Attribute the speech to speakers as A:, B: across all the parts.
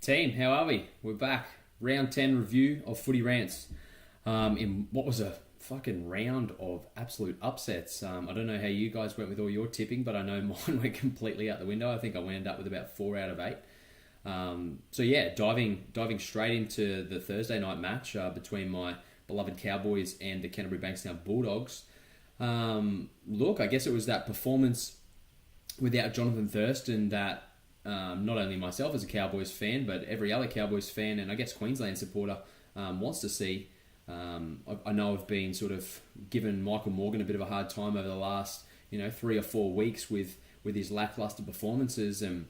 A: Team, how are we? We're back. Round 10 review of Footy Rants. In what was a fucking round of absolute upsets. I don't know how you guys went with all your tipping, but I know mine went completely out the window. I think I wound up with about 4 out of 8. So yeah, diving straight into the Thursday night match between my beloved Cowboys and the Canterbury Bankstown Bulldogs. Look, I guess it was that performance without Jonathan Thurston that not only myself as a Cowboys fan, but every other Cowboys fan and I guess Queensland supporter wants to see. I know I've been sort of given Michael Morgan a bit of a hard time over the last 3 or 4 weeks with his lackluster performances, and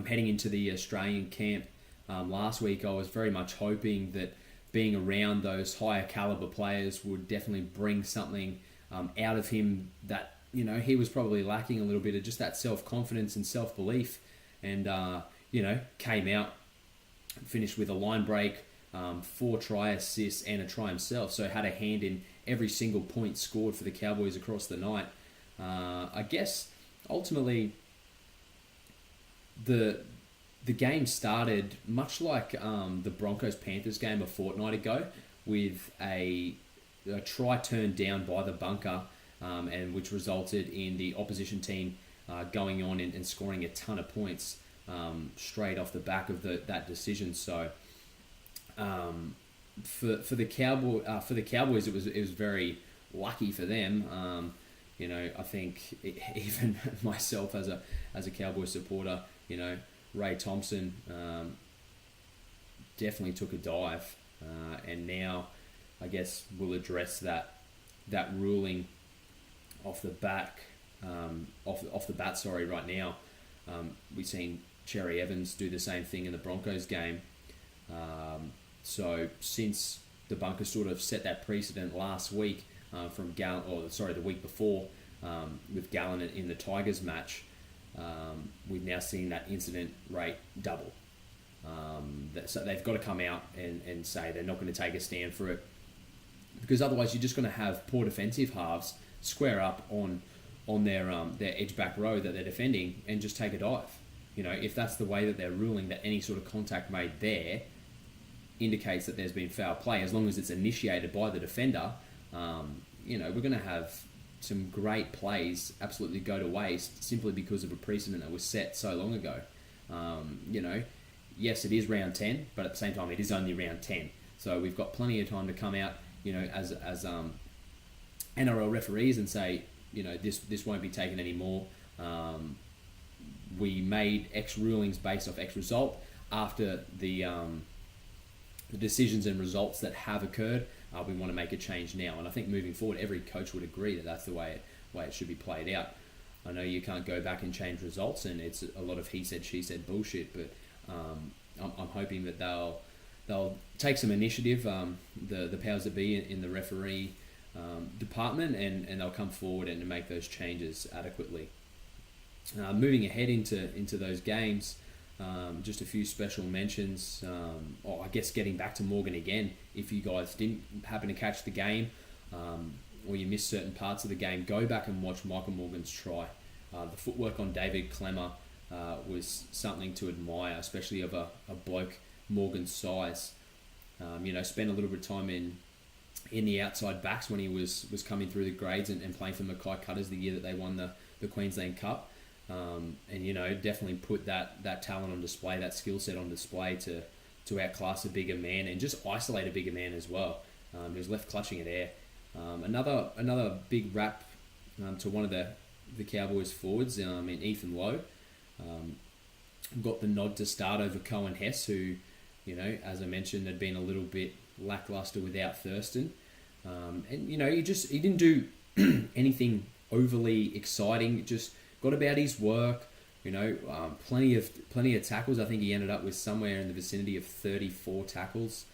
A: heading into the Australian camp last week, I was very much hoping that being around those higher caliber players would definitely bring something out of him that he was probably lacking a little bit of just that self-confidence and self-belief, and came out, finished with a line break, 4 try assists and a try himself, so had a hand in every single point scored for the Cowboys across the night. I guess ultimately the game started much like the Broncos-Panthers game a fortnight ago, with a try turned down by the bunker, and which resulted in the opposition team going on and scoring a ton of points straight off the back of that decision. So for the Cowboys, it was very lucky for them. I think even myself as a Cowboys supporter, Ray Thompson definitely took a dive, and now I guess we'll address that ruling off the bat. Right now, we've seen Cherry Evans do the same thing in the Broncos game. So since the bunker sort of set that precedent last week from the week before with Gallen in the Tigers match, we've now seen that incident rate double. So they've got to come out and say they're not going to take a stand for it, because otherwise you're just going to have poor defensive halves square up on their edge back row that they're defending and just take a dive. If that's the way that they're ruling that any sort of contact made there indicates that there's been foul play, as long as it's initiated by the defender, we're going to have some great plays absolutely go to waste simply because of a precedent that was set so long ago. Yes, it is round 10, but at the same time, it is only round 10. So we've got plenty of time to come out, as NRL referees and say, this won't be taken anymore. We made X rulings based off X result. After the decisions and results that have occurred, we want to make a change now. And I think moving forward, every coach would agree that that's the way it should be played out. I know you can't go back and change results, and it's a lot of he said, she said bullshit, but I'm hoping that they'll take some initiative, the powers that be in the referee department, and they'll come forward and make those changes adequately. Moving ahead into those games, just a few special mentions. I guess getting back to Morgan again, if you guys didn't happen to catch the game, or you missed certain parts of the game, go back and watch Michael Morgan's try. The footwork on David Clemmer was something to admire, especially of a bloke Morgan's size. Spent a little bit of time in the outside backs when he was coming through the grades and playing for Mackay Cutters the year that they won the Queensland Cup. Definitely put that talent on display, that skill set on display to outclass a bigger man and just isolate a bigger man as well. He was left clutching at air. Another big rap to one of the Cowboys forwards, in Ethan Lowe. Got the nod to start over Cohen Hess, who, as I mentioned, had been a little bit lackluster without Thurston. He didn't do anything overly exciting. Just got about his work. Plenty of tackles. I think he ended up with somewhere in the vicinity of 34 tackles.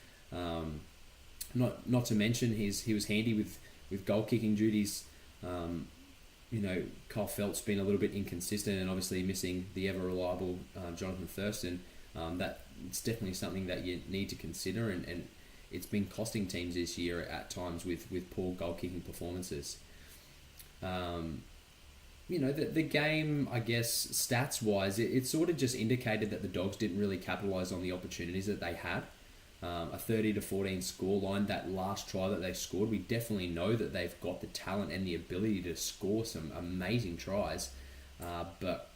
A: Not to mention he was handy with goal kicking duties. Kyle Felt's been a little bit inconsistent, and obviously missing the ever reliable Jonathan Thurston. That it's definitely something that you need to consider, and it's been costing teams this year at times with poor goal kicking performances. the game, I guess, stats-wise, it sort of just indicated that the Dogs didn't really capitalise on the opportunities that they had. A 30-14 scoreline, that last try that they scored, we definitely know that they've got the talent and the ability to score some amazing tries. But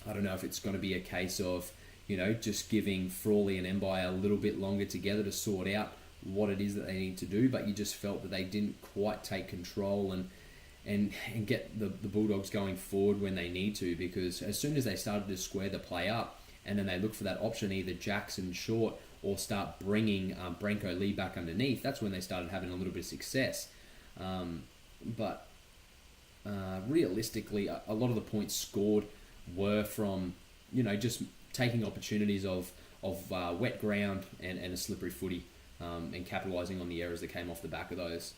A: I don't know if it's going to be a case of, just giving Frawley and Mbai a little bit longer together to sort out what it is that they need to do, but you just felt that they didn't quite take control and get the Bulldogs going forward when they need to, because as soon as they started to square the play up and then they look for that option, either Jackson short or start bringing Branko Lee back underneath, that's when they started having a little bit of success. But realistically, a lot of the points scored were from, just taking opportunities of wet ground and a slippery footy, and capitalising on the errors that came off the back of those.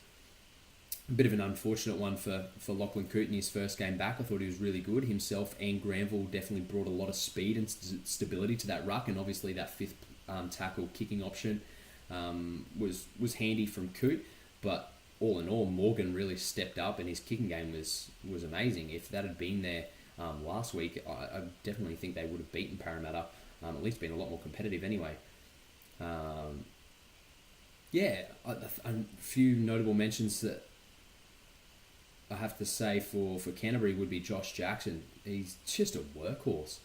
A: A bit of an unfortunate one for Lachlan Coote in his first game back. I thought he was really good. Himself and Granville definitely brought a lot of speed and stability to that ruck, and obviously that fifth tackle kicking option was handy from Coote. But all in all, Morgan really stepped up, and his kicking game was amazing. If that had been there last week, I definitely think they would have beaten Parramatta, at least been a lot more competitive anyway. A few notable mentions that I have to say for Canterbury would be Josh Jackson. He's just a workhorse.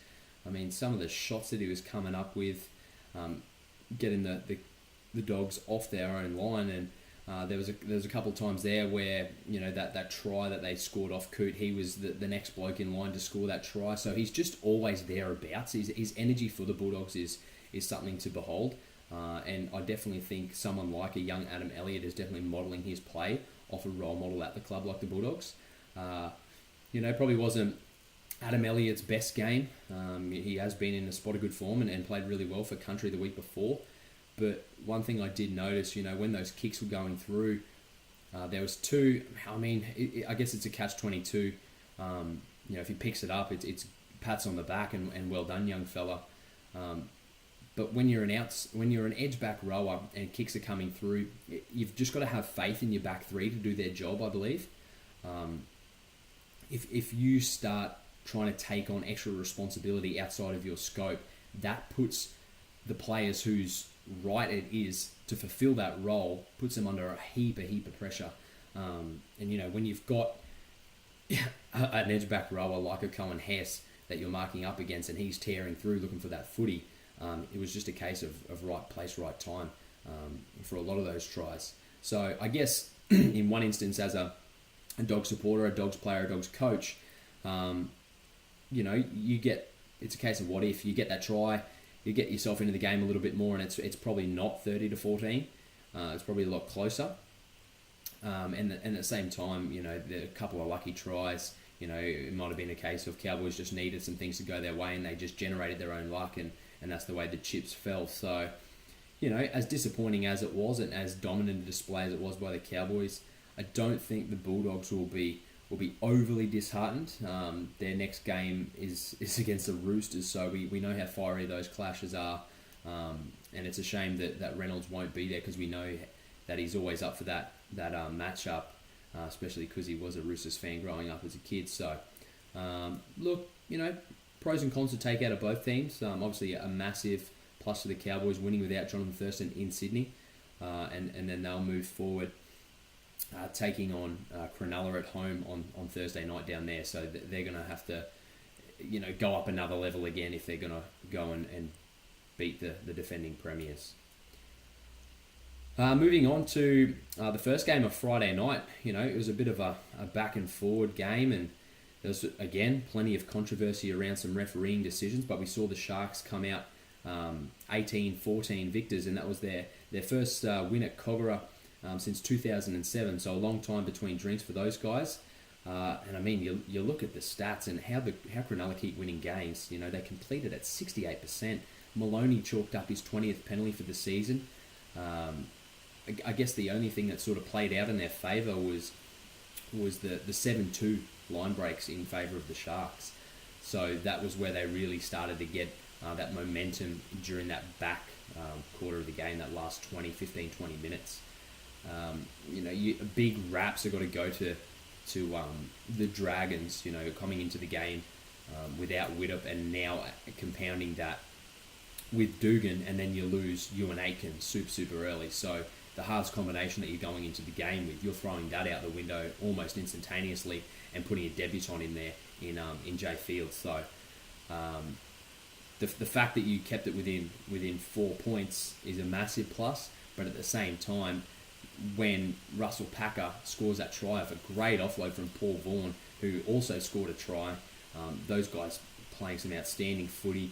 A: I mean, some of the shots that he was coming up with, getting the Dogs off their own line, and there was a couple of times there where that try that they scored off Coote, he was the next bloke in line to score that try. So he's just always thereabouts. His energy for the Bulldogs is something to behold. And I definitely think someone like a young Adam Elliott is definitely modelling his play off a role model at the club like the Bulldogs. Probably wasn't Adam Elliott's best game. He has been in a spot of good form and played really well for Country the week before. But one thing I did notice, when those kicks were going through, there was two. I mean, I guess it's a catch-22. If he picks it up, it's pats on the back and well done, young fella. But when you're an edge back rower and kicks are coming through, you've just got to have faith in your back three to do their job, I believe. If you start trying to take on extra responsibility outside of your scope, that puts the players whose right it is to fulfill that role, puts them under a heap of pressure. And when you've got an edge back rower like a Cohen Hess that you're marking up against and he's tearing through looking for that footy, it was just a case of right place, right time for a lot of those tries. So I guess in one instance, as a dog supporter, a Dogs player, a Dogs coach, it's a case of what if you get that try, you get yourself into the game a little bit more, and it's probably not 30-14. It's probably a lot closer. And at the same time, there are a couple of lucky tries. It might have been a case of Cowboys just needed some things to go their way, and they just generated their own luck, and that's the way the chips fell. So, as disappointing as it was and as dominant a display as it was by the Cowboys, I don't think the Bulldogs will be overly disheartened. Their next game is against the Roosters, so we know how fiery those clashes are. And it's a shame that Reynolds won't be there, because we know that he's always up for that matchup, especially because he was a Roosters fan growing up as a kid. So, look, pros and cons to take out of both teams. Obviously, a massive plus for the Cowboys winning without Jonathan Thurston in Sydney, and then they'll move forward, taking on Cronulla at home on Thursday night down there. So they're going to have to, go up another level again if they're going to go and beat the defending premiers. Moving on to the first game of Friday night, it was a bit of a back and forward game, and there was, again, plenty of controversy around some refereeing decisions, but we saw the Sharks come out 18-14 victors, and that was their first win at Kogarah since 2007, so a long time between drinks for those guys. And I mean, you look at the stats and how Cronulla keep winning games. They completed at 68%. Maloney chalked up his 20th penalty for the season. I guess the only thing that sort of played out in their favour was the 7-2 line breaks in favour of the Sharks. So that was where they really started to get that momentum during that back quarter of the game, that last 15-20 minutes. Big raps have got to go to the Dragons, coming into the game without Widdop, and now compounding that with Dugan, and then you lose Ewan Aitken super early. So the halves combination that you're going into the game with, you're throwing that out the window almost instantaneously and putting a debutant in there in Jay Fields. So the fact that you kept it within 4 points is a massive plus. But at the same time, when Russell Packer scores that try off a great offload from Paul Vaughan, who also scored a try, those guys playing some outstanding footy.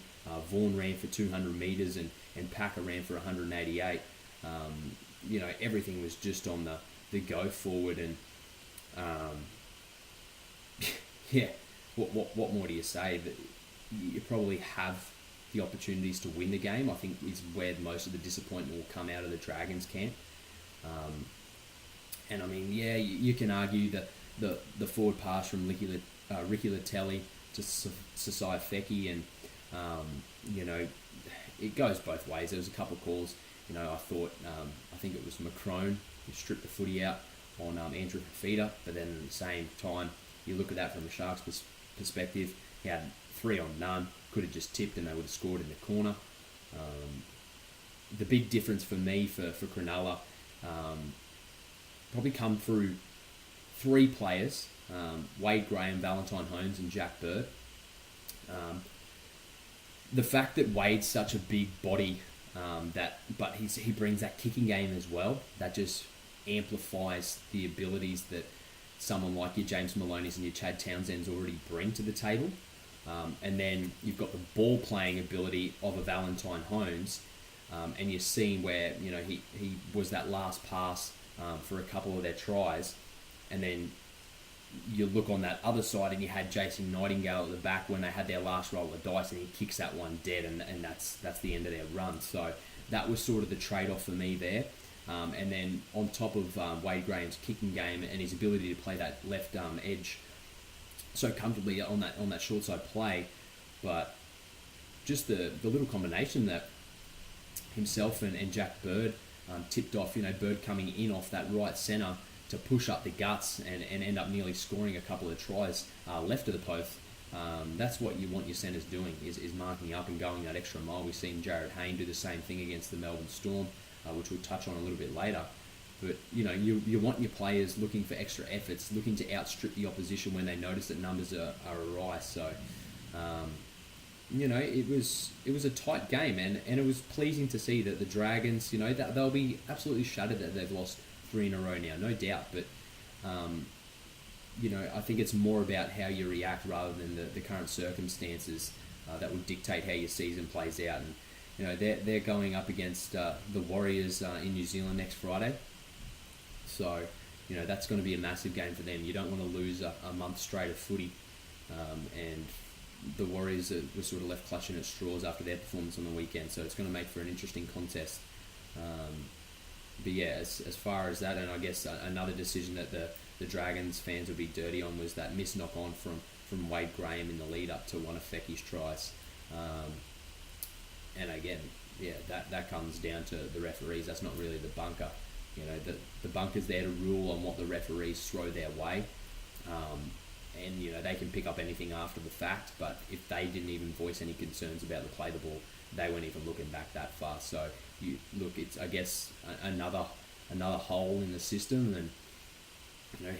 A: Vaughan ran for 200 metres and Packer ran for 188. Everything was just on the go forward, and yeah, what more do you say? That you probably have the opportunities to win the game, I think, is where most of the disappointment will come out of the Dragons camp. And I mean, yeah, you can argue that the forward pass from Ricky Latelli to Sasai Feki, and it goes both ways. There was a couple of calls. I think it was Macron who stripped the footy out on Andrew Fafita, but then at the same time, you look at that from the Sharks' perspective. He had 3 on none, could have just tipped and they would have scored in the corner. The big difference for me for Cronulla probably come through 3 players: Wade Graham, Valentine Holmes, and Jack Bird. The fact that Wade's such a big body, but he brings that kicking game as well, that just amplifies the abilities that someone like your James Maloney's and your Chad Townsend's already bring to the table. And then you've got the ball playing ability of a Valentine Holmes, and you're seeing where he was that last pass for a couple of their tries, and then you look on that other side and you had Jason Nightingale at the back when they had their last roll of dice, and he kicks that one dead, and that's the end of their run. So that was sort of the trade-off for me there. And then on top of Wade Graham's kicking game and his ability to play that left edge so comfortably on that short side play, but just the little combination that himself and Jack Bird tipped off, Bird coming in off that right centre to push up the guts and end up nearly scoring a couple of tries left of the post. That's what you want your centres doing, is marking up and going that extra mile. We've seen Jared Hayne do the same thing against the Melbourne Storm, which we'll touch on a little bit later. But you want your players looking for extra efforts, looking to outstrip the opposition when they notice that numbers are awry. So it was a tight game, and it was pleasing to see that the Dragons, that they'll be absolutely shattered that they've lost 3 in a row now, no doubt. But I think it's more about how you react rather than the current circumstances that will dictate how your season plays out. And they're going up against the Warriors in New Zealand next Friday. So, that's going to be a massive game for them. You don't want to lose a month straight of footy. And the Warriors were sort of left clutching at straws after their performance on the weekend. So it's going to make for an interesting contest. But yeah, as far as that, and I guess another decision that the Dragons fans would be dirty on was that missed knock-on from Wade Graham in the lead-up to one of Fecky's tries. And again, yeah, that comes down to the referees. That's not really the bunker. The bunker's there to rule on what the referees throw their way. And, they can pick up anything after the fact, but if they didn't even voice any concerns about the play the ball, they weren't even looking back that far. So, it's, I guess, another hole in the system, and,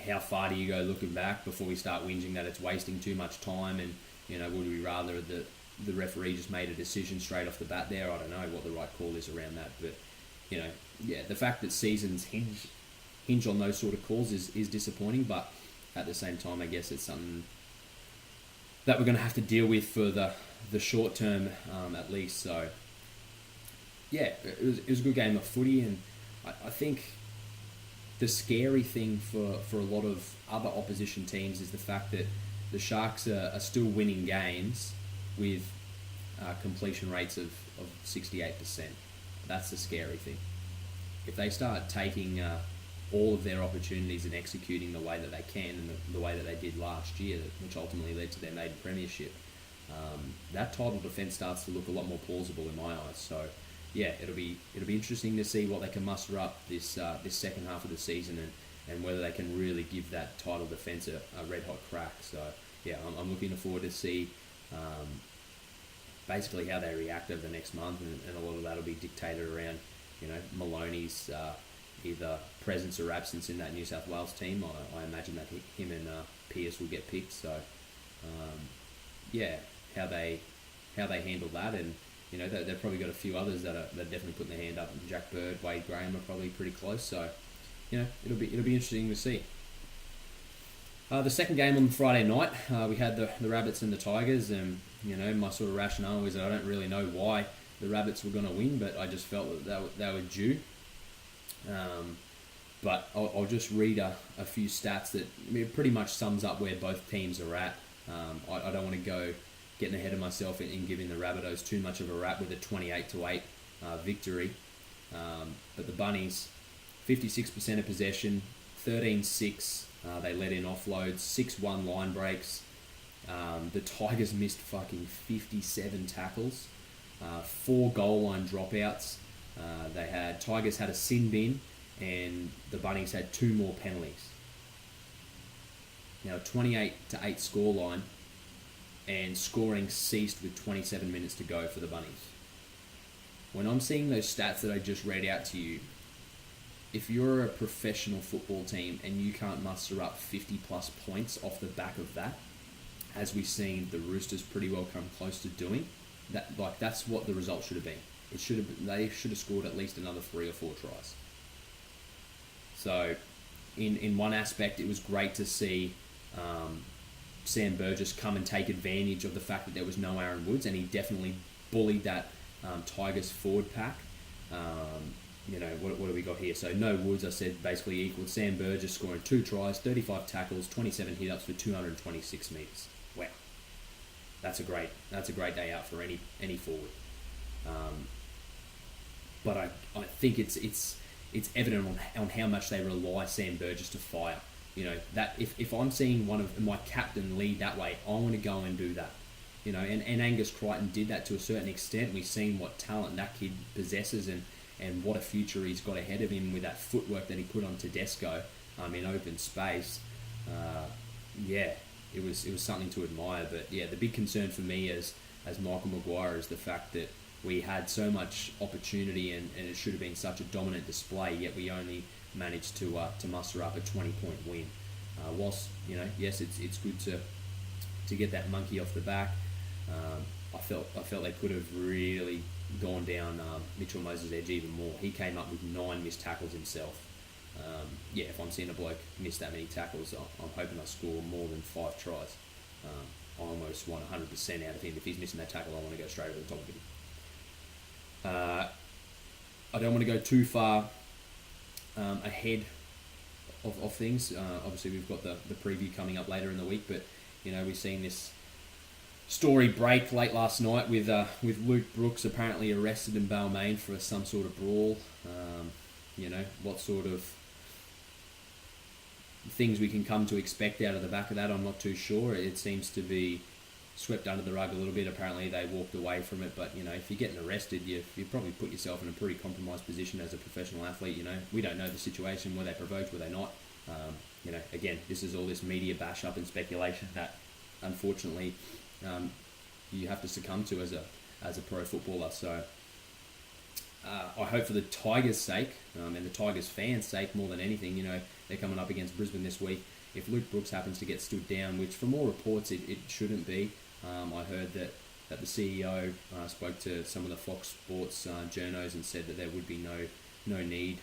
A: how far do you go looking back before we start whinging that it's wasting too much time, and, would we rather the referee just made a decision straight off the bat there? I don't know what the right call is around that, but, the fact that seasons hinge on those sort of calls is disappointing, but at the same time, I guess it's something that we're going to have to deal with for the short term, at least. So, yeah, it was a good game of footy, and I think the scary thing for a lot of other opposition teams is the fact that the Sharks are still winning games with completion rates of 68%. That's the scary thing. If they start taking all of their opportunities and executing the way that they can and the way that they did last year, which ultimately led to their maiden premiership, that title defence starts to look a lot more plausible in my eyes. So, yeah, it'll be interesting to see what they can muster up this second half of the season, and whether they can really give that title defence a red hot crack. So yeah, I'm looking forward to see basically how they react over the next month, and a lot of that will be dictated around, Maloney's either presence or absence in that New South Wales team. I imagine that him and Pearce will get picked. So how they handle that, and they've probably got a few others that are definitely putting their hand up. Jack Bird, Wade Graham are probably pretty close. So it'll be interesting to see. The second game on Friday night, we had the Rabbits and the Tigers, and my sort of rationale was that I don't really know why the Rabbits were going to win, but I just felt that they were due. But I'll just read a few stats that pretty much sums up where both teams are at. I don't want to go getting ahead of myself in giving the Rabbitohs too much of a rap with a 28-8 victory. But the Bunnies, 56% of possession, 13-6. They let in offloads, 6-1 line breaks. The Tigers missed fucking 57 tackles, 4 goal line dropouts. Tigers had a sin bin, and the Bunnies had 2 more penalties. Now, 28-8 scoreline, and scoring ceased with 27 minutes to go for the Bunnies. When I'm seeing those stats that I just read out to you, if you're a professional football team and you can't muster up 50 plus points off the back of that, as we've seen the Roosters pretty well come close to doing, that's what the result should have been. They should have scored at least another 3 or 4 tries. So, in one aspect, it was great to see Sam Burgess come and take advantage of the fact that there was no Aaron Woods, and he definitely bullied that Tigers forward pack. What do we got here? So no Woods, I said, basically equaled Sam Burgess scoring 2 tries, 35 tackles, 27 hit-ups for 226 metres. Wow. That's a great day out for any forward. But I think it's evident on how much they rely Sam Burgess to fire. That if I'm seeing one of my captain lead that way, I want to go and do that. And Angus Crichton did that to a certain extent. We've seen what talent that kid possesses, and what a future he's got ahead of him with that footwork that he put on Tedesco in open space. It was something to admire. But yeah, the big concern for me as Michael Maguire is the fact that we had so much opportunity, and it should have been such a dominant display, yet we only managed to muster up a 20-point win. Whilst yes, it's good to get that monkey off the back. I felt they could have really gone down Mitchell Moses' edge even more. He came up with 9 missed tackles himself. If I'm seeing a bloke miss that many tackles, I'm hoping I score more than 5 tries. I almost want 100% out of him. If he's missing that tackle, I want to go straight over the top of him. I don't want to go too far ahead of things. Obviously, we've got the preview coming up later in the week, but we've seen this story break late last night with Luke Brooks apparently arrested in Balmain for some sort of brawl. What sort of things we can come to expect out of the back of that, I'm not too sure. It seems to be swept under the rug a little bit. Apparently they walked away from it, but if you're getting arrested, you probably put yourself in a pretty compromised position as a professional athlete. We don't know the situation. Were they provoked? Were they not? Again, this is all this media bash up and speculation that unfortunately you have to succumb to as a pro footballer. So I hope for the Tigers' sake and the Tigers' fans' sake more than anything, they're coming up against Brisbane this week. If Luke Brooks happens to get stood down, which from all reports it shouldn't be, I heard that the CEO spoke to some of the Fox Sports journos and said that there would be no need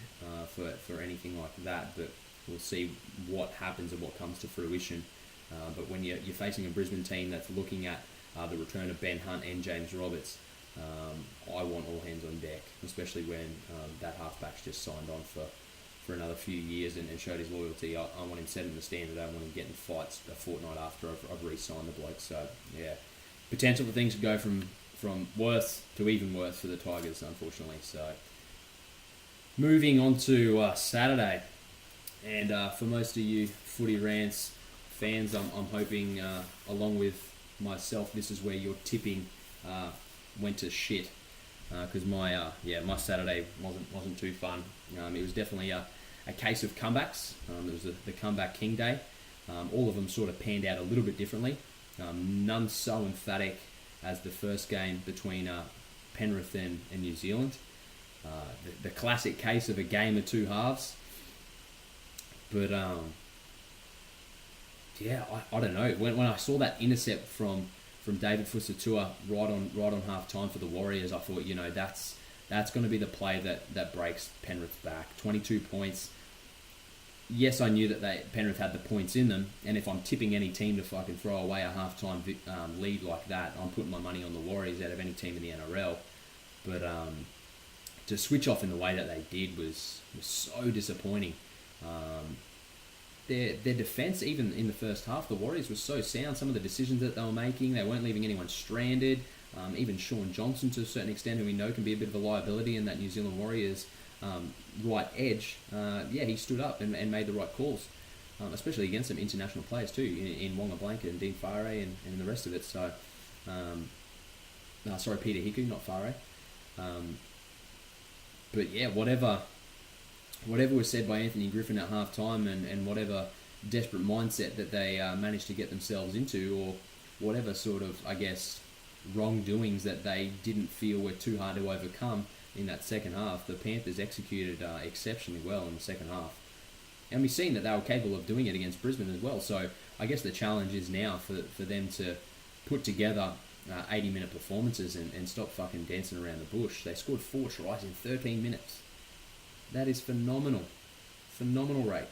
A: for anything like that, but we'll see what happens and what comes to fruition. But when you're facing a Brisbane team that's looking at the return of Ben Hunt and James Roberts, I want all hands on deck, especially when that halfback's just signed on for another few years and showed his loyalty. I want him setting the standard. I don't want him getting fights a fortnight after I've re-signed the bloke. So, yeah, potential for things to go from worse to even worse for the Tigers, unfortunately. So, moving on to Saturday. And for most of you Footy Rants fans, I'm hoping, along with myself, this is where your tipping went to shit. Because my Saturday wasn't too fun. It was definitely a a case of comebacks. It was the comeback king day. All of them sort of panned out a little bit differently. None so emphatic as the first game between Penrith and New Zealand. The classic case of a game of two halves. But yeah, I don't know. When I saw that intercept from David Fusatua right on half time for the Warriors, I thought, that's going to be the play that breaks Penrith's back. 22 points. Yes, I knew that Penrith had the points in them, and if I'm tipping any team to fucking throw away a half-time lead like that, I'm putting my money on the Warriors out of any team in the NRL. But to switch off in the way that they did was so disappointing. Their defence, even in the first half, the Warriors were so sound. Some of the decisions that they were making, they weren't leaving anyone stranded. Even Sean Johnson, to a certain extent, who we know can be a bit of a liability in that New Zealand Warriors right edge, he stood up and made the right calls, especially against some international players too, in Wonga Blanket and Dean Whare and the rest of it. So, sorry, Peter Hiku, not Whare. But yeah, whatever was said by Anthony Griffin at half time and whatever desperate mindset that they managed to get themselves into, or whatever sort of, I guess, wrongdoings that they didn't feel were too hard to overcome in that second half, the Panthers executed exceptionally well in the second half. And we've seen that they were capable of doing it against Brisbane as well. So I guess the challenge is now for them to put together 80-minute performances and stop fucking dancing around the bush. They scored 4 tries in 13 minutes. That is phenomenal. Phenomenal rate.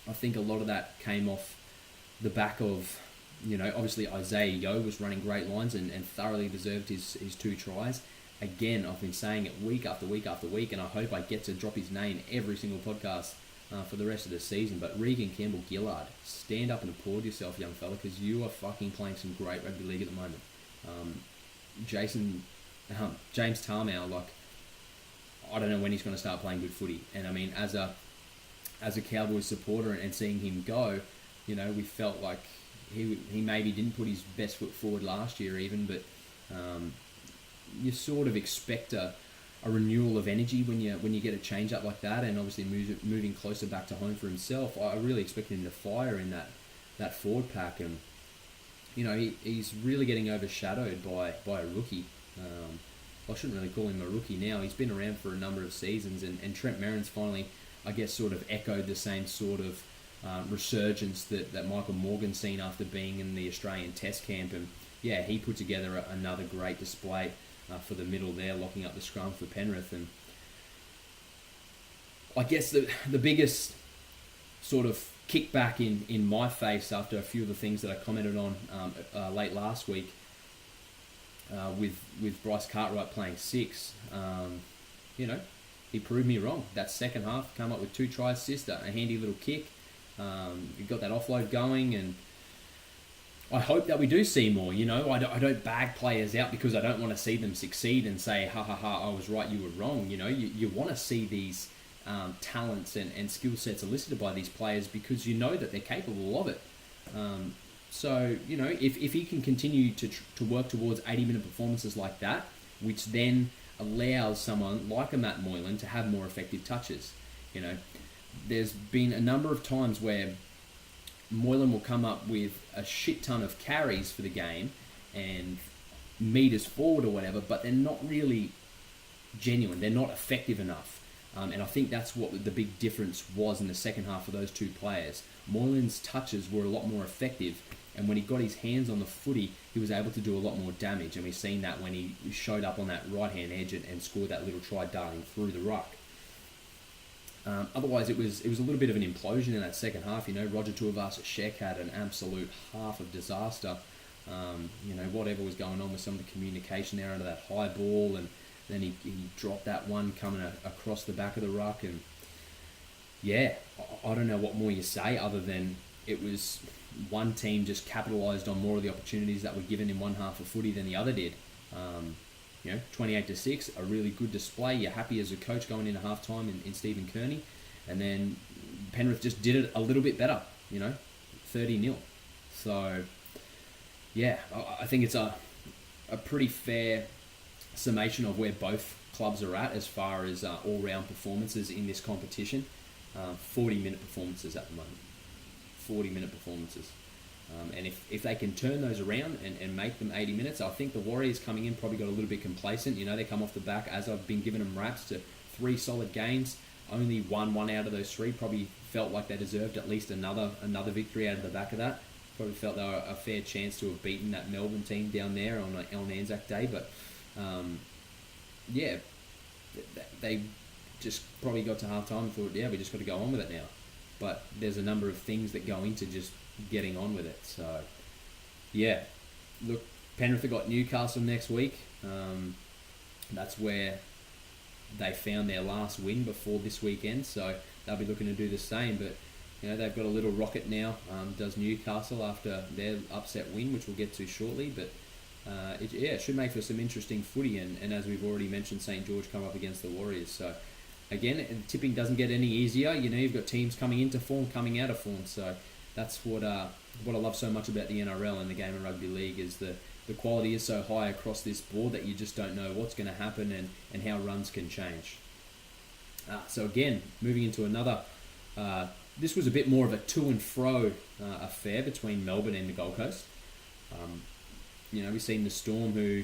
A: I think a lot of that came off the back of, obviously Isaiah Yeo was running great lines and thoroughly deserved his 2 tries. Again, I've been saying it week after week after week, and I hope I get to drop his name every single podcast for the rest of the season. But Regan Campbell-Gillard, stand up and applaud yourself, young fella, because you are fucking playing some great rugby league at the moment. James Tarmow, I don't know when he's going to start playing good footy. And I mean, as a Cowboys supporter and seeing him go, we felt like he maybe didn't put his best foot forward last year even, but you sort of expect a renewal of energy when you get a change up like that, and obviously moving closer back to home for himself. I really expected him to fire in that forward pack, and he's really getting overshadowed by a rookie. I shouldn't really call him a rookie now. He's been around for a number of seasons, and Trent Merrin's finally, I guess, sort of echoed the same sort of resurgence that Michael Morgan's seen after being in the Australian Test camp, and yeah, he put together another great display for the middle there, locking up the scrum for Penrith. And I guess the biggest sort of kickback in my face after a few of the things that I commented on late last week with Bryce Cartwright playing 6, he proved me wrong. That second half, come up with 2 try assists, a handy little kick. He got that offload going, and I hope that we do see more. I don't bag players out because I don't want to see them succeed and say, ha ha ha, I was right, you were wrong. You want to see these talents and skill sets elicited by these players because you know that they're capable of it. So, if he can continue to work towards 80-minute performances like that, which then allows someone like a Matt Moylan to have more effective touches. There's been a number of times where Moylan will come up with a shit ton of carries for the game and meters forward or whatever, but they're not really genuine. They're not effective enough. And I think that's what the big difference was in the second half of those 2 players. Moylan's touches were a lot more effective, and when he got his hands on the footy, he was able to do a lot more damage. And we've seen that when he showed up on that right-hand edge and scored that little try darting through the ruck. Otherwise, it was a little bit of an implosion in that second half. Roger Tuivasa-Sheck had an absolute half of disaster. Whatever was going on with some of the communication there under that high ball, and then he dropped that one coming across the back of the ruck. And yeah, I don't know what more you say other than it was one team just capitalised on more of the opportunities that were given in one half of footy than the other did. 28-6, a really good display. You're happy as a coach going into half-time in Stephen Kearney. And then Penrith just did it a little bit better, 30-0. So, yeah, I think it's a pretty fair summation of where both clubs are at as far as all-round performances in this competition. 40-minute performances at the moment. 40-minute performances. And if they can turn those around and make them 80 minutes, I think the Warriors coming in probably got a little bit complacent. They come off the back, as I've been giving them raps, to 3 solid games. Only won 1 out of those 3. Probably felt like they deserved at least another victory out of the back of that. Probably felt they were a fair chance to have beaten that Melbourne team down there on Anzac Day. But, they just probably got to half-time and thought, we just got to go on with it now. But there's a number of things that go into just getting on with it. So, look, Penrith have got Newcastle next week. That's where they found their last win before this weekend, so they'll be looking to do the same. But they've got a little rocket now. Does Newcastle after their upset win, which we'll get to shortly. But it should make for some interesting footy. And as we've already mentioned, St. George come up against the Warriors. So again, tipping doesn't get any easier. You've got teams coming into form, coming out of form. So that's what I love so much about the NRL and the game of rugby league is the quality is so high across this board that you just don't know what's going to happen and how runs can change. So again, moving into another, this was a bit more of a to and fro affair between Melbourne and the Gold Coast. We've seen the Storm who,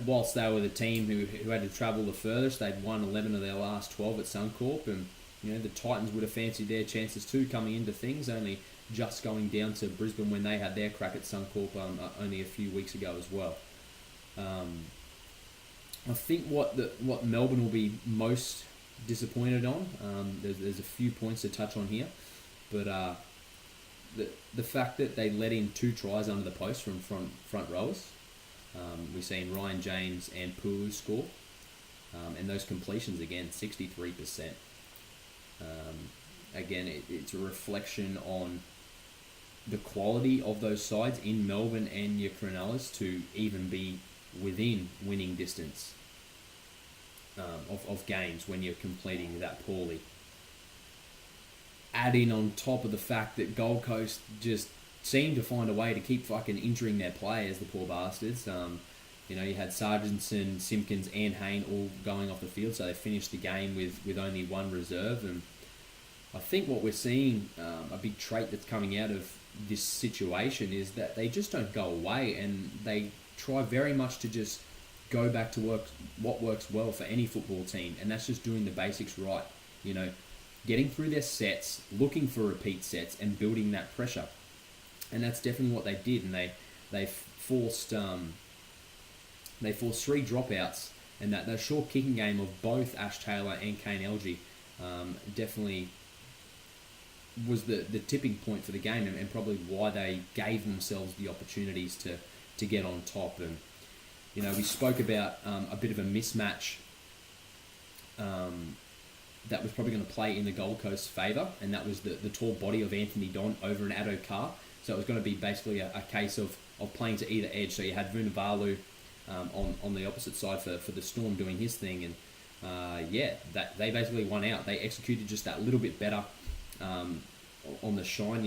A: whilst they were the team who had to travel the furthest, they'd won 11 of their last 12 at Suncorp, and the Titans would have fancied their chances too coming into things, only just going down to Brisbane when they had their crack at Suncorp only a few weeks ago as well. I think what Melbourne will be most disappointed on, there's a few points to touch on here, but the fact that they let in 2 tries under the post from front rowers. We've seen Ryan James and Pulu score, and those completions again 63%. Again, it's a reflection on the quality of those sides in Melbourne and your Cronulla's to even be within winning distance of games when you're completing that poorly. Adding on top of the fact that Gold Coast just seemed to find a way to keep fucking injuring their players, the poor bastards. You had Sargentson, Simpkins and Hayne all going off the field, so they finished the game with only 1 reserve. And I think what we're seeing, a big trait that's coming out of this situation is that they just don't go away, and they try very much to just go back to what works well for any football team, and that's just doing the basics right. Getting through their sets, looking for repeat sets, and building that pressure. And that's definitely what they did, and they forced 3 dropouts, and that short kicking game of both Ash Taylor and Kane Elgey definitely was the tipping point for the game, and probably why they gave themselves the opportunities to get on top. And we spoke about a bit of a mismatch that was probably going to play in the Gold Coast's favour, and that was the tall body of Anthony Don over an Addo Carr. So it was going to be basically a case of playing to either edge. So you had Vunivalu on the opposite side for the Storm doing his thing, and that they basically won out. They executed just that little bit better on the shine.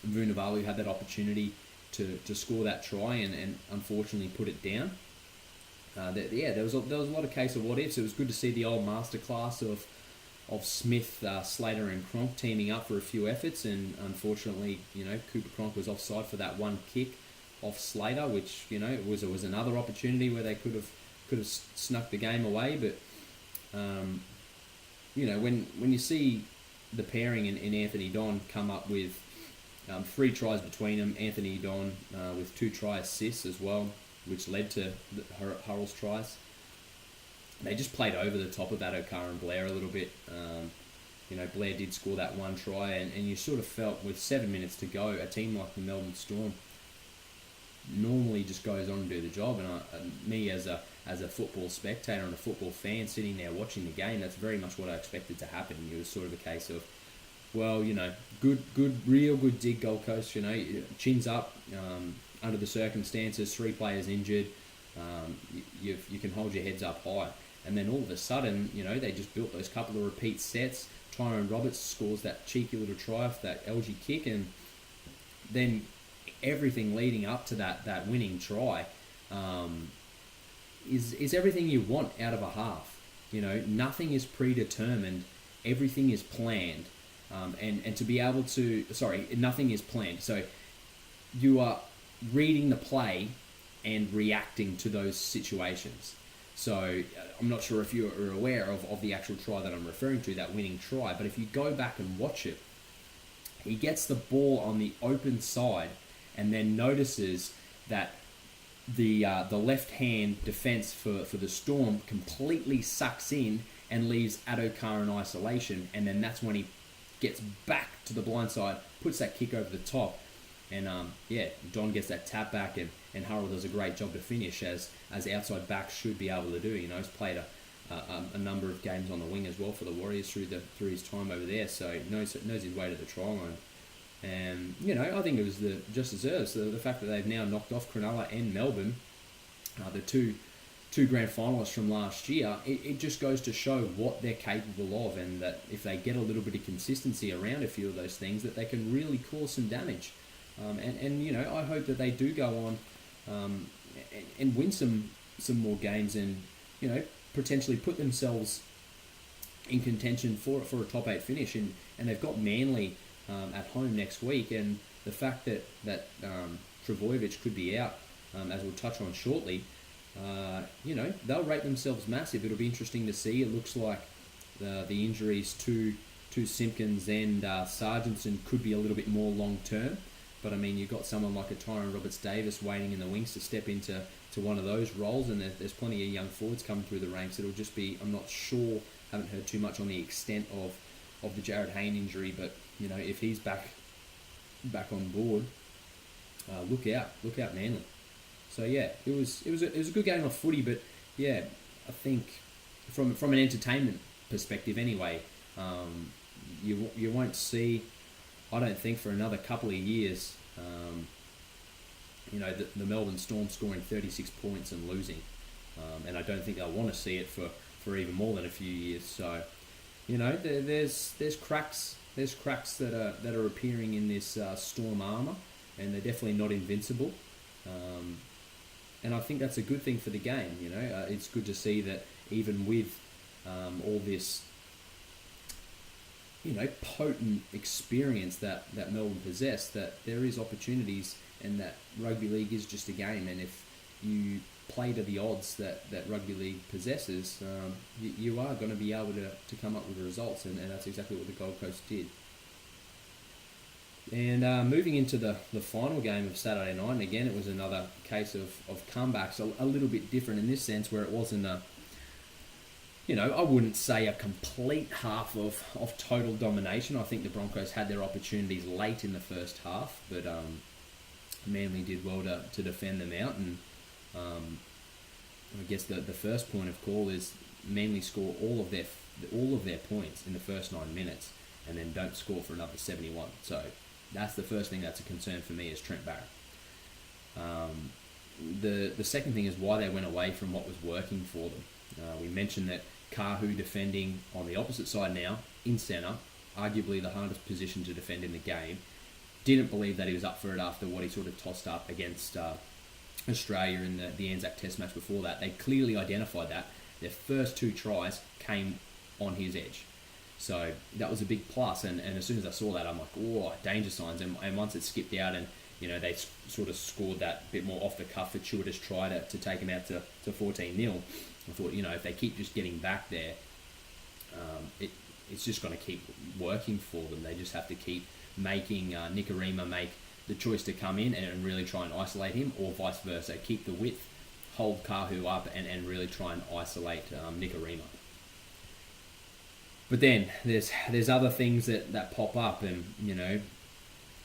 A: Vunivalu had that opportunity to score that try and unfortunately put it down. There was a lot of case of what ifs. It was good to see the old masterclass of Smith, Slater and Cronk teaming up for a few efforts, and unfortunately, Cooper Cronk was offside for that one kick off Slater, which was another opportunity where they could have snuck the game away. But when you see the pairing in Anthony Don come up with 3 tries between them, Anthony Don with 2 try assists as well, which led to Hurrell's tries. They just played over the top of Addo-Carr and Blair a little bit. Blair did score that 1 try, and you sort of felt with 7 minutes to go, a team like the Melbourne Storm normally just goes on and do the job. And me as a football spectator and a football fan sitting there watching the game, that's very much what I expected to happen. It was sort of a case of, real good dig Gold Coast. Chins up under the circumstances, 3 players injured. You can hold your heads up high, and then all of a sudden, they just built those couple of repeat sets. Tyrone Roberts scores that cheeky little try off that LG kick, and then everything leading up to that winning try is everything you want out of a half. You know, nothing is predetermined, everything is planned, and to be able to, sorry, nothing is planned. So you are reading the play and reacting to those situations. So I'm not sure if you're aware of the actual try that I'm referring to, that winning try, but if you go back and watch it, he gets the ball on the open side and then notices that the left-hand defence for the Storm completely sucks in and leaves Adokar in isolation, and then that's when he gets back to the blind side, puts that kick over the top, and Don gets that tap back, and Harold does a great job to finish, as outside backs should be able to do. You know, he's played a number of games on the wing as well for the Warriors through his time over there, so he knows his way to the try line. And, you know, I think it was just deserves the fact that they've now knocked off Cronulla and Melbourne, the two grand finalists from last year. It just goes to show what they're capable of, and that if they get a little bit of consistency around a few of those things, that they can really cause some damage. And you know, I hope that they do go on and win some more games, and, you know, potentially put themselves in contention for a top 8 finish. And they've got Manly at home next week, and the fact that Trbojevic could be out, as we'll touch on shortly, you know, they'll rate themselves massive. It'll be interesting to see. It looks like the injuries to Simpkins and Sargentson could be a little bit more long term. But I mean, you've got someone like a Tyrone Roberts-Davis waiting in the wings to step into one of those roles, and there's plenty of young forwards coming through the ranks. It'll just be, I'm not sure, haven't heard too much on the extent of the Jared Hayne injury, but, you know, if he's back on board, look out Manly. So yeah, it was a good game of footy, but yeah, I think from an entertainment perspective anyway, you won't see, I don't think, for another couple of years, you know, the Melbourne Storm scoring 36 points and losing, and I don't think they'll want to see it for even more than a few years. So, you know, there's cracks that are appearing in this Storm armour, and they're definitely not invincible. And I think that's a good thing for the game. You know, it's good to see that even with all this, you know, potent experience that Melbourne possess, that there is opportunities, and that rugby league is just a game. And if you play to the odds that rugby league possesses, you are going to be able to come up with results, and that's exactly what the Gold Coast did. And moving into the final game of Saturday night, and again, it was another case of comebacks, a little bit different in this sense, where it wasn't you know, I wouldn't say a complete half of total domination. I think the Broncos had their opportunities late in the first half, but Manly did well to defend them out. And I guess the first point of call is Manly score all of their points in the first 9 minutes, and then don't score for another 71. So that's the first thing that's a concern for me, is Trent Barrett. The second thing is why they went away from what was working for them. We mentioned that Kahu defending on the opposite side now, in centre, arguably the hardest position to defend in the game. Didn't believe that he was up for it after what he sort of tossed up against Australia in the Anzac Test match before that. They clearly identified that. Their first 2 tries came on his edge. So that was a big plus, and as soon as I saw that, I'm like, oh, danger signs. And once it skipped out, and, you know, they sort of scored that bit more off the cuff, fortuitous try to take him out to 14-0. I thought, you know, if they keep just getting back there, it's just going to keep working for them. They just have to keep making Nikorima make the choice to come in and really try and isolate him, or vice versa. Keep the width, hold Kahu up, and really try and isolate Nikorima. But then there's other things that pop up, and, you know,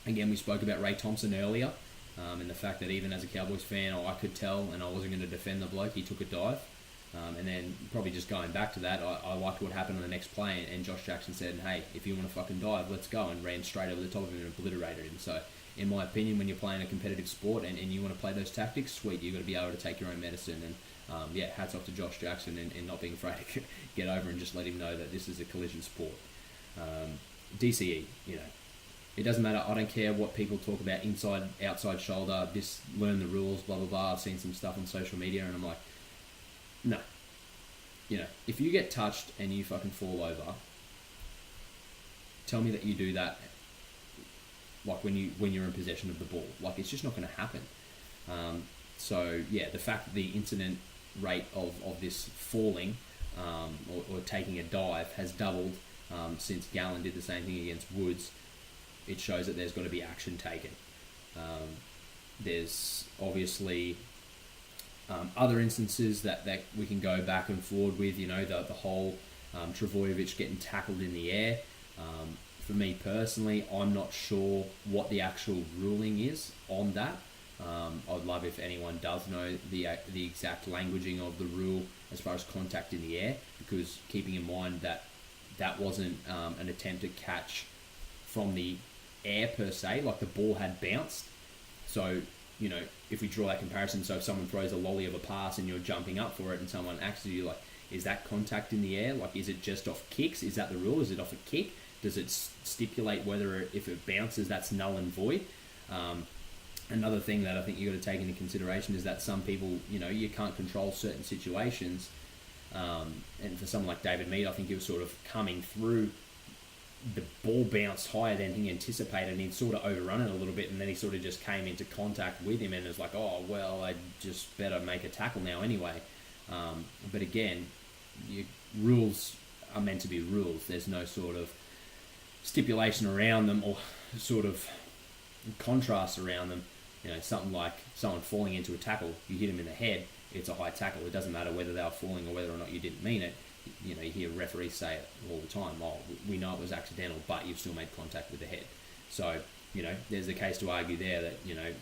A: again, we spoke about Ray Thompson earlier, and the fact that even as a Cowboys fan, I could tell, and I wasn't going to defend the bloke. He took a dive. And then probably just going back to that, I liked what happened on the next play, and Josh Jackson said, hey, if you want to fucking dive, let's go, and ran straight over the top of him and obliterated him. So in my opinion, when you're playing a competitive sport and you want to play those tactics, sweet, you've got to be able to take your own medicine. And hats off to Josh Jackson and not being afraid to get over and just let him know that this is a collision sport. DCE, you know, it doesn't matter. I don't care what people talk about, inside, outside shoulder, learn the rules, blah, blah, blah. I've seen some stuff on social media, and I'm like, no. If you get touched and you fucking fall over, tell me that you do that like when you're in possession of the ball. Like, it's just not going to happen. So yeah, the fact that the incident rate of this falling or taking a dive has doubled since Gallen did the same thing against Woods, it shows that there's got to be action taken. There's obviously other instances that we can go back and forward with, the whole Travojevic getting tackled in the air. For me personally, I'm not sure what the actual ruling is on that. I'd love if anyone does know the exact languaging of the rule as far as contact in the air, because keeping in mind that wasn't an attempt to catch from the air per se, like the ball had bounced. So, if we draw that comparison, so if someone throws a lolly of a pass and you're jumping up for it and someone axes you, like, is that contact in the air? Like, is it just off kicks? Is that the rule? Is it off a kick? Does it stipulate whether if it bounces, that's null and void? Another thing that I think you've got to take into consideration is that some people, you can't control certain situations. And for someone like David Mead, I think he was sort of coming through. The ball bounced higher than he anticipated, and he'd sort of overrun it a little bit, and then he sort of just came into contact with him, and it was like, oh, well, I just better make a tackle now anyway. But again, rules are meant to be rules. There's no sort of stipulation around them or sort of contrast around them. Something like someone falling into a tackle, you hit them in the head, it's a high tackle. It doesn't matter whether they were falling or whether or not you didn't mean it. You hear referees say it all the time. Oh, we know it was accidental, but you've still made contact with the head. So, there's a case to argue there that,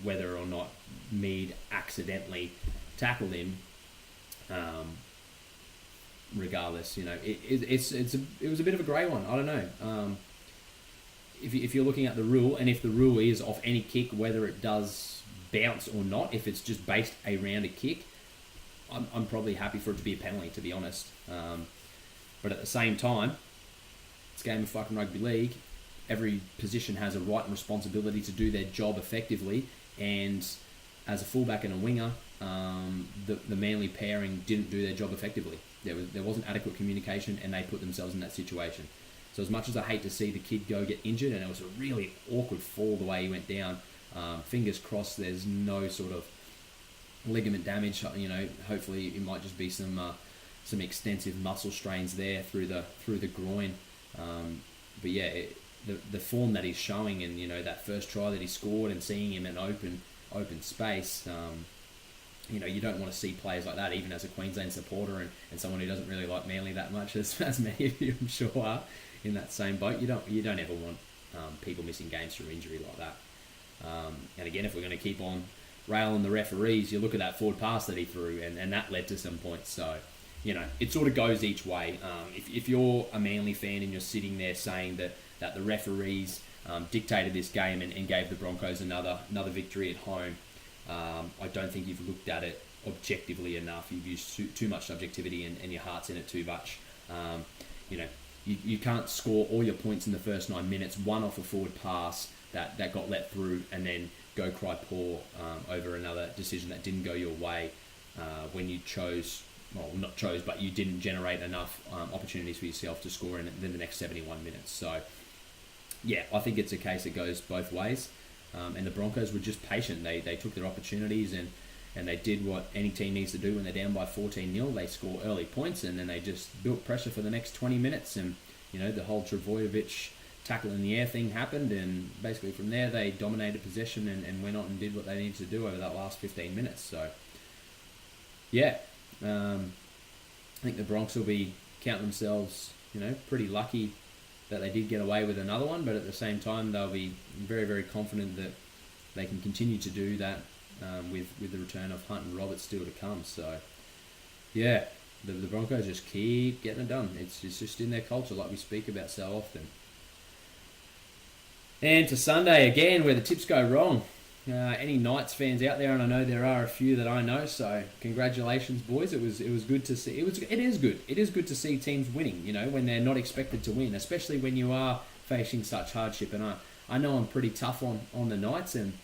A: whether or not Mead accidentally tackled him, regardless, it was a bit of a grey one. I don't know. If you're looking at the rule, and if the rule is off any kick, whether it does bounce or not, if it's just based around a kick, I'm probably happy for it to be a penalty, to be honest. But at the same time, it's a game of fucking rugby league. Every position has a right and responsibility to do their job effectively, and as a fullback and a winger, the Manly pairing didn't do their job effectively. There wasn't adequate communication, and they put themselves in that situation. So as much as I hate to see the kid get injured, and it was a really awkward fall the way he went down, fingers crossed there's no sort of ligament damage. Hopefully it might just be some extensive muscle strains there through the groin. But yeah, the form that he's showing, and that first try that he scored, and seeing him in open space, you don't want to see players like that, even as a Queensland supporter and someone who doesn't really like Manly that much, as many of you I'm sure are in that same boat. You don't ever want people missing games through injury like that. And again, if we're going to keep on railing the referees, you look at that forward pass that he threw, and that led to some points. So, it sort of goes each way. If you're a Manly fan and you're sitting there saying that the referees dictated this game and gave the Broncos another victory at home, I don't think you've looked at it objectively enough. You've used too much subjectivity, and your heart's in it too much. You can't score all your points in the first 9 minutes, one off a forward pass that got let through, and then go cry poor over another decision that didn't go your way when you but you didn't generate enough opportunities for yourself to score in the next 71 minutes. So, yeah, I think it's a case that goes both ways. And the Broncos were just patient. They took their opportunities and they did what any team needs to do when they're down by 14-0. They score early points, and then they just built pressure for the next 20 minutes. And, the whole Travojevic tackle in the air thing happened, and basically from there they dominated possession and went on and did what they needed to do over that last 15 minutes. So, yeah, I think the Bronx will be counting themselves, pretty lucky that they did get away with another one, but at the same time they'll be very, very confident that they can continue to do that with the return of Hunt and Roberts still to come. So, yeah, the Broncos just keep getting it done. It's just in their culture, like we speak about so often. And to Sunday again, where the tips go wrong. Any Knights fans out there, and I know there are a few that I know, so congratulations, boys. It was good to see. It is good to see teams winning, when they're not expected to win, especially when you are facing such hardship. And I know I'm pretty tough on the Knights, and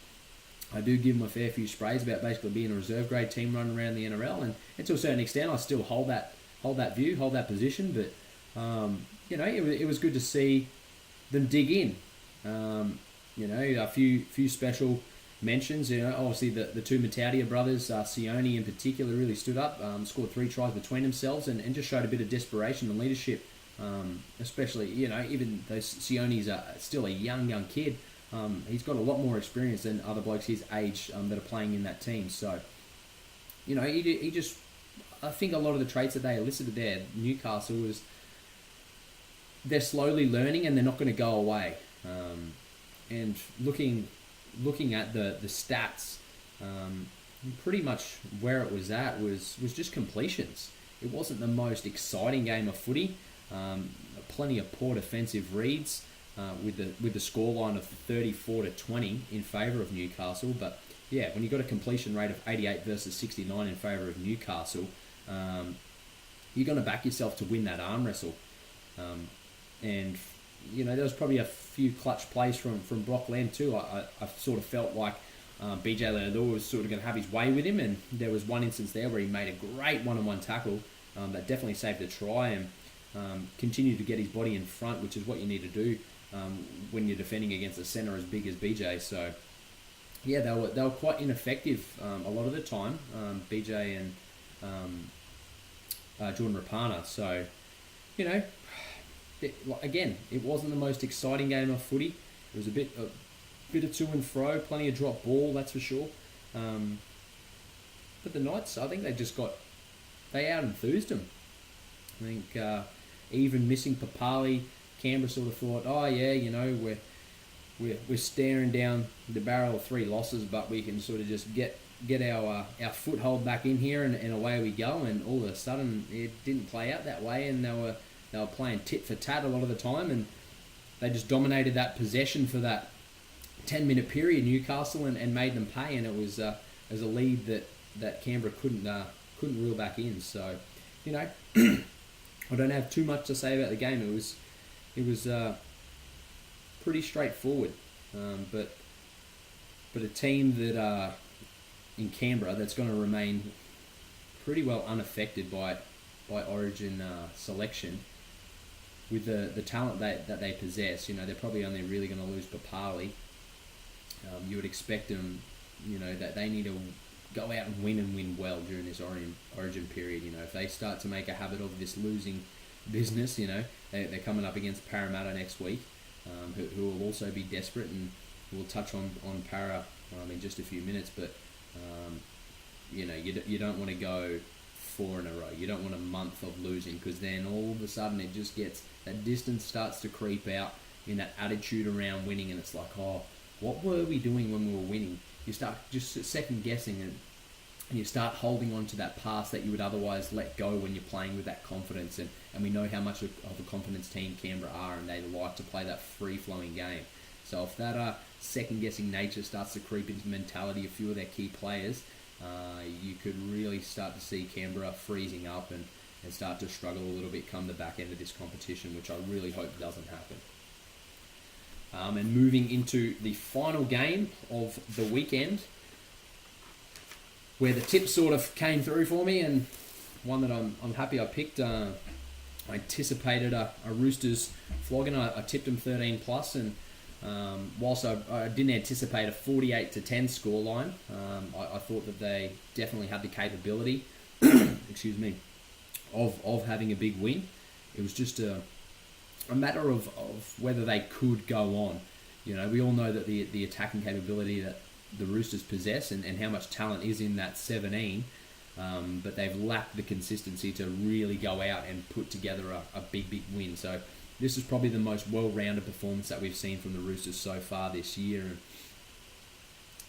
A: I do give them a fair few sprays about basically being a reserve grade team running around the NRL, and to a certain extent, I still hold that view, hold that position. But it was good to see them dig in. A few special mentions. Obviously the two Matautia brothers, Sione in particular, really stood up, scored 3 tries between themselves, and just showed a bit of desperation and leadership. Especially, even though Sione's still a young kid, he's got a lot more experience than other blokes his age that are playing in that team. So, he just, I think a lot of the traits that they elicited there, Newcastle, was they're slowly learning and they're not going to go away. And looking at the stats, pretty much where it was at was just completions. It wasn't the most exciting game of footy. Plenty of poor defensive reads with the scoreline of 34-20 in favour of Newcastle. But yeah, when you've got a completion rate of 88 versus 69 in favour of Newcastle, you're going to back yourself to win that arm wrestle. And there was probably a few clutch plays from Brock Lamb too. I sort of felt like BJ Leonardor was sort of going to have his way with him, and there was one instance there where he made a great one-on-one tackle that definitely saved a try, and continued to get his body in front, which is what you need to do when you're defending against a centre as big as BJ. So yeah, they were quite ineffective a lot of the time, BJ and Jordan Rapana. So it wasn't the most exciting game of footy. It was a bit of to and fro, plenty of drop ball, that's for sure. But the Knights, I think they out enthused them. I think even missing Papali, Canberra sort of thought, we're staring down the barrel of 3 losses, but we can sort of just get our foothold back in here, and away we go. And all of a sudden, it didn't play out that way, and they were playing tit for tat a lot of the time, and they just dominated that possession for that 10-minute period, Newcastle, and made them pay. And it was as a lead that Canberra couldn't reel back in. So, I don't have too much to say about the game. It was pretty straightforward, but a team that in Canberra that's going to remain pretty well unaffected by Origin selection. With the talent that they possess, they're probably only really going to lose Papali. You would expect them, that they need to go out and win well during this origin period. If they start to make a habit of this losing business, they're coming up against Parramatta next week, who will also be desperate, and we'll touch on Para in just a few minutes. But you don't want to go 4 in a row. You don't want a month of losing, because then all of a sudden it just gets, that distance starts to creep out in that attitude around winning, and it's like, oh, what were we doing when we were winning? You start just second guessing, and you start holding on to that past that you would otherwise let go when you're playing with that confidence. And we know how much of a confidence team Canberra are, and they like to play that free-flowing game. So if that second-guessing nature starts to creep into the mentality of a few of their key players, you could really start to see Canberra freezing up and start to struggle a little bit come the back end of this competition, which I really hope doesn't happen. And moving into the final game of the weekend, where the tip sort of came through for me, and one that I'm happy I picked. I anticipated a Roosters flogging. I tipped them 13 plus, and whilst I didn't anticipate a 48-10 scoreline, I thought that they definitely had the capability, excuse me, of having a big win. It was just a matter of whether they could go on. We all know that the attacking capability that the Roosters possess, and how much talent is in that 17, but they've lacked the consistency to really go out and put together a big win. So this is probably the most well-rounded performance that we've seen from the Roosters so far this year.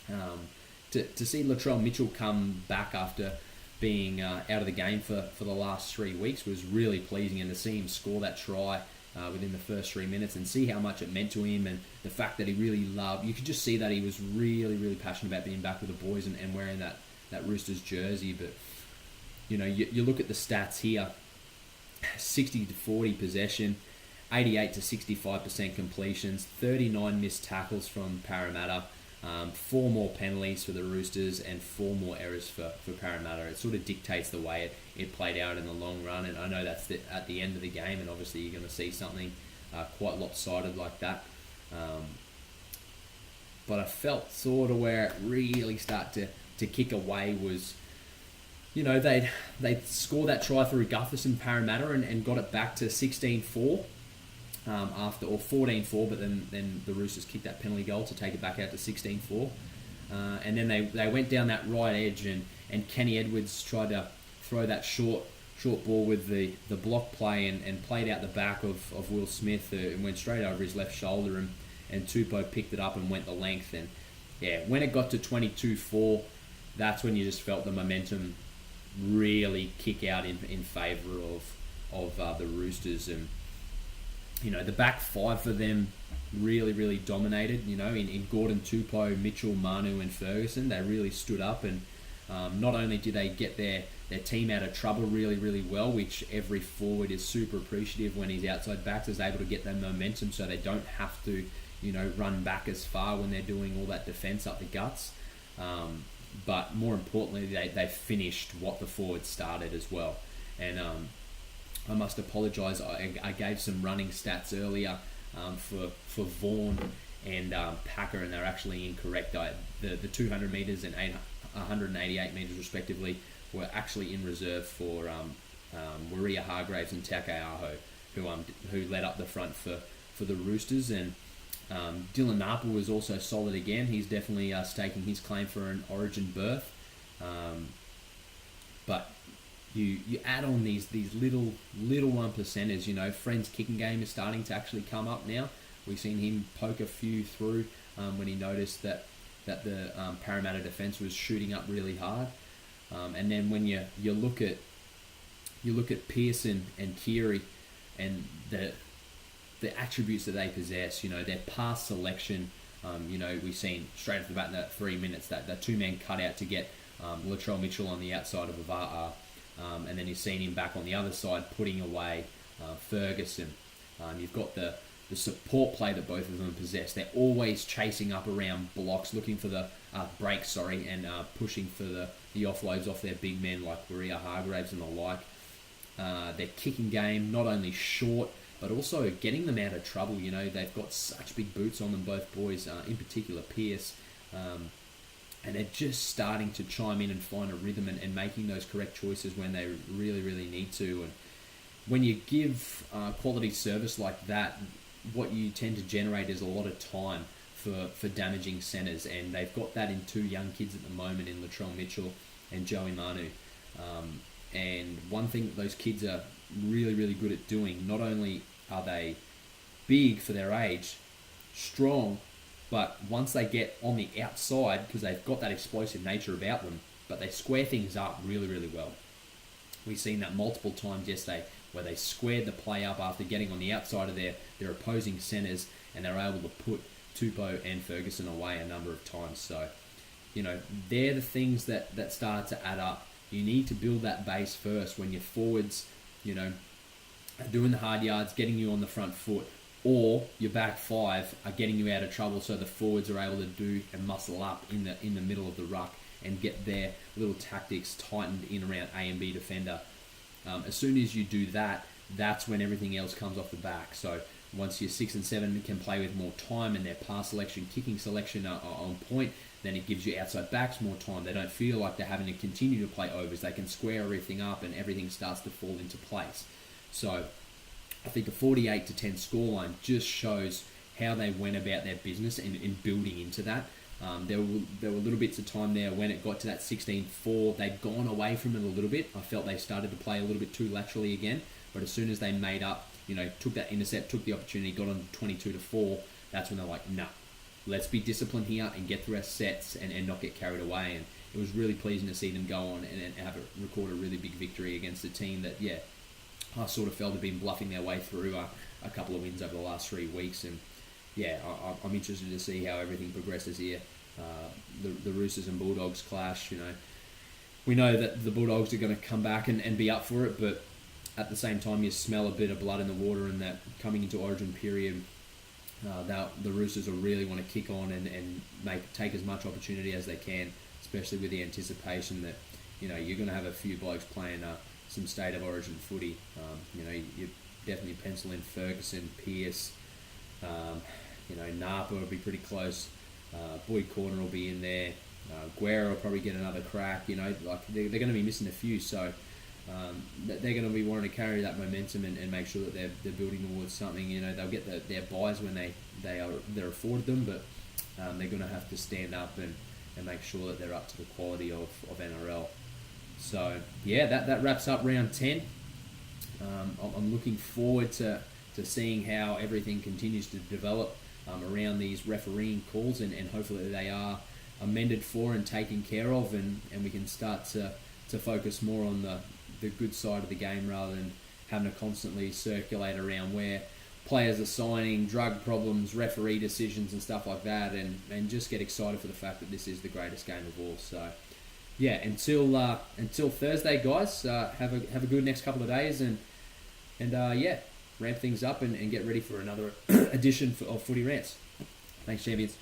A: And to see Latrell Mitchell come back after being out of the game for the last 3 weeks was really pleasing, and to see him score that try within the first 3 minutes and see how much it meant to him, and the fact that he really loved, you could just see that he was really passionate about being back with the boys and wearing that Roosters jersey. But you look at the stats here, 60-40 possession, 88 to 65% completions, 39 missed tackles from Parramatta, 4 more penalties for the Roosters and 4 more errors for Parramatta. It sort of dictates the way it played out in the long run, and I know that's at the end of the game, and obviously you're going to see something quite lopsided like that. But I felt sort of where it really started to kick away was, they'd score that try through Gutherson, Parramatta, and got it back to 16-4. After, or 14-4, but then the Roosters kicked that penalty goal to take it back out to 16-4. And then they went down that right edge, and Kenny Edwards tried to throw that short ball with the block play and played out the back of Will Smith, and went straight over his left shoulder, and Tupou picked it up and went the length. And yeah, when it got to 22-4, that's when you just felt the momentum really kick out in favour of the Roosters. And the back five for them really, really dominated. In Gordon, Tupou, Mitchell, Manu and Ferguson, they really stood up, and not only did they get their team out of trouble really, really well, which every forward is super appreciative when his outside backs is able to get that momentum so they don't have to, run back as far when they're doing all that defence up the guts. But more importantly, they finished what the forwards started as well. And I must apologise. I gave some running stats earlier for Vaughan and Packer, and they're actually incorrect. The 200 metres and 188 metres respectively were actually in reserve for Waria Hargraves and Taukei'aho, who led up the front for the Roosters. And Dylan Napa was also solid again. He's definitely staking his claim for an Origin berth. But you add on these little 1%ers. Friend's kicking game is starting to actually come up now. We've seen him poke a few through when he noticed that the Parramatta defence was shooting up really hard. And then when you look at Pearson and Keary and the attributes that they possess, their pass selection. We've seen straight off the bat in that 3 minutes that two-man cutout to get Latrell Mitchell on the outside of Ava'a. And then you've seen him back on the other side putting away Ferguson. You've got the support play that both of them possess. They're always chasing up around blocks, looking for the breaks, and pushing for the offloads off their big men like Waria Hargraves and the like. Their kicking game, not only short, but also getting them out of trouble. They've got such big boots on them, both boys, in particular Pearce. And they're just starting to chime in and find a rhythm and making those correct choices when they really, really need to. And when you give quality service like that, what you tend to generate is a lot of time for damaging centres. And they've got that in two young kids at the moment in Latrell Mitchell and Joey Manu. And one thing that those kids are really, really good at doing, not only are they big for their age, strong, but once they get on the outside, because they've got that explosive nature about them, but they square things up really, really well. We've seen that multiple times yesterday where they squared the play up after getting on the outside of their opposing centres, and they're able to put Tupou and Ferguson away a number of times. So, they're the things that start to add up. You need to build that base first when your forwards, are doing the hard yards, getting you on the front foot, or your back five are getting you out of trouble so the forwards are able to do and muscle up in the middle of the ruck and get their little tactics tightened in around A and B defender. As soon as you do that, that's when everything else comes off the back. So once your 6 and 7 can play with more time and their pass selection, kicking selection are on point, then it gives you outside backs more time. They don't feel like they're having to continue to play overs. They can square everything up and everything starts to fall into place. So I think a 48-10 scoreline just shows how they went about their business in building into that. There were little bits of time there when it got to that 16-4. They'd gone away from it a little bit. I felt they started to play a little bit too laterally again. But as soon as they made up, took that intercept, took the opportunity, got on 22-4, that's when they're like, nah, let's be disciplined here and get through our sets and not get carried away. And it was really pleasing to see them go on and record a really big victory against a team that, I sort of felt had been bluffing their way through a couple of wins over the last 3 weeks. And I'm interested to see how everything progresses here. The Roosters and Bulldogs clash, we know that the Bulldogs are going to come back and be up for it, but at the same time you smell a bit of blood in the water, and that coming into Origin period, The Roosters will really want to kick on and take as much opportunity as they can, especially with the anticipation that you're going to have a few blokes playing some state of origin footy. You definitely pencil in Ferguson, Pearce, Napa will be pretty close. Boyd Corner will be in there. Guerra will probably get another crack. They're going to be missing a few, so they're going to be wanting to carry that momentum and make sure that they're building towards something. They'll get their buys when they're afforded them, but they're going to have to stand up and make sure that they're up to the quality of NRL. So yeah, that wraps up round 10. I'm looking forward to seeing how everything continues to develop around these refereeing calls, and hopefully they are amended for and taken care of, and we can start to focus more on the good side of the game rather than having to constantly circulate around where players are signing, drug problems, referee decisions and stuff like that, and just get excited for the fact that this is the greatest game of all. So yeah, until Thursday, guys, have a good next couple of days, and yeah, ramp things up and get ready for another edition of Footy Rants. Thanks, champions.